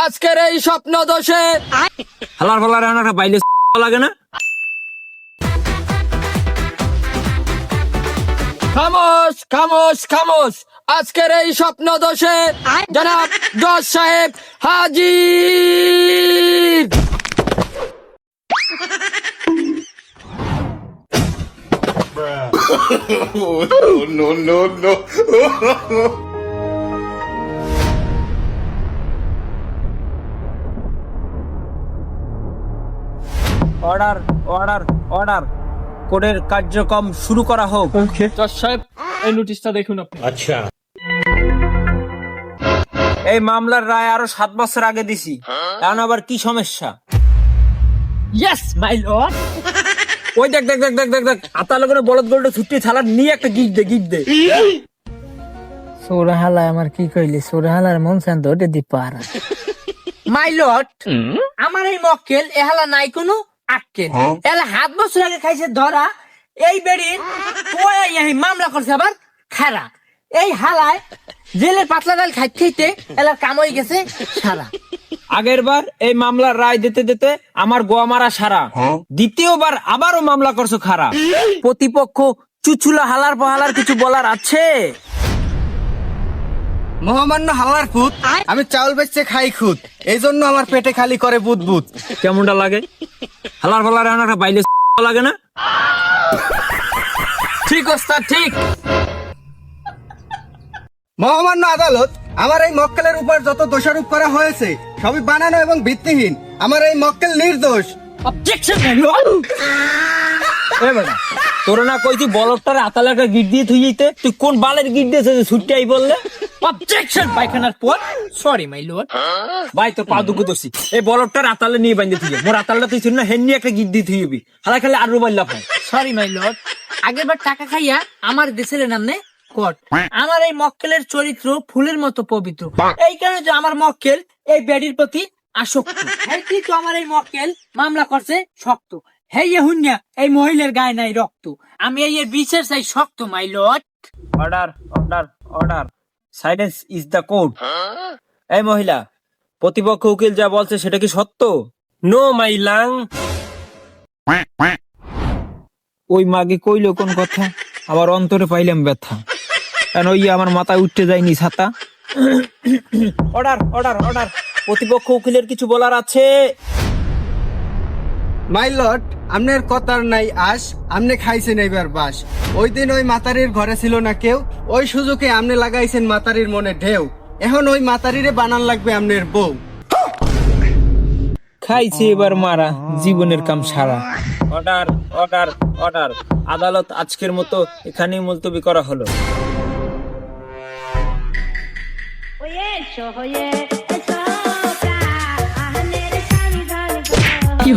আজকের এই স্বপ্ন দোষে হালার ফালার এমন একটা বাইলে লাগে না। খামোশ খামোশ খামোশ, আজকের এই স্বপ্ন দোষে জনাব জজ সাহেব হাজির। অর্ডার অর্ডার অর্ডার, কোর্টের কার্যক্রম শুরু করা হোক। জজ সাহেব, এই নোটিশটা দেখুন আপনি। এই মামলার রায় আরো 7 বছর আগে দিছি, এখন আবার কি সমস্যা? Yes my lord. ওই দেখ দেখ দেখ দেখ দেখ দেখ আতালে করে বলদ গরুটা ছুটি ছালা নিয়ে একটা গিট দে সোরাহালা আমার কি কইলি, সোরাহালার মন শান্ত ওটা দি পারা। মাই লর্ড, আমার এই মক্কেল এহালা নাই কোনো আক্কেল, এলা 7 বছর আগে খাইছে ধরা। এই বেড়ির এই মামলা করছে আবার খারা। এই হালায় জেলের পাতলা ডাল খাইতে খাইতে এলার কাম হয়ে গেছে সারা। আগের বার এই মামলার রায় দিতে দিতে আমার গোয়া মারা সারা, দ্বিতীয়বার আবারও মামলা করছো খারা। প্রতিপক্ষ চুচুলা হালার পহালার কিছু বলার আছে? মহামান্য হালার ফুট, আমি চাউল বেচছে খাই খুদ, এই জন্য আমার পেটে খালি করে বুদ বুদ। কেমনটা লাগে? হালার ফালার এমন একটা বাইলে লাগে না? ঠিক ওস্তাদ ঠিক। মহামান্য আদালত, আমার এই মক্কেলের উপর যত দোষারোপ করা হয়েছে সবই বানানো এবং ভিত্তিহীন। আমার এই মক্কেল নির্দোষ। Objection my lord. এ বেটা, তোর না কইছি বলদটার আতালে একটা গিট দিয়ে থুই যেতে, তুই কোন বালের গিট দিয়েছে যে ছুটতে আই বললে? অবজেকশন পায়খানার পর। Sorry my lord. ভাই তোর পা দুঃখ দোষী, এই বলদটার আতালে নিয়ে বাঁধে থুই, মোর আতালটা তুই ছিল না, হেন নিয়ে একটা গিট দিয়ে থুই হবি, হালা খালি আর রুবাইলা ভাই। সরি মাই লর্ড, আগের বার টাকা খাইয়া আমার দেশের নামে কোর্ট। আমার এই মক্কেলের চরিত্র ফুলের মতো পবিত্র, এই কারণে যে আমার মক্কেল এই বেডির প্রতি আসক্ত। হ্যাঁ তো আমার এই মক্কেল মামলা করছে শক্ত। হে হুন্যা, এই মহিলার গায়ে নাই রক্ত, আমি এই এর বিচার চাই শক্ত my lord. Order order order, silence is the code. এই মহিলা, প্রতিপক্ষ উকিল যা বলছে সেটা কি সত্য? নো মাই লাং। ওই মাগে কইলো কোন কথা, আবার অন্তরে পাইলাম ব্যথা, কারণ ওই আমার মাথায় উঠতে যায়নি ছাতা। অর্ডার অর্ডার অর্ডার, প্রতিপক্ষ উকিলের কিছু বলার আছে? মাই লর্ড, আমনের কথার নাই আস, আমনে খাইছেন এইবার বাস। ওই দিন ওই মাতারির ঘরে ছিল না কেউ, ওই সুযোগে আমনে লাগাইছেন মাতারির মনে ঢেউ। এখন ওই মাতারিরে বানান লাগবে আমনের বউ। খাইছে এবার মারা, জীবনের কাম সারা। অর্ডার অর্ডার অর্ডার, আদালত আজকের মতো এখানেই মুলতবি করা হলো। কি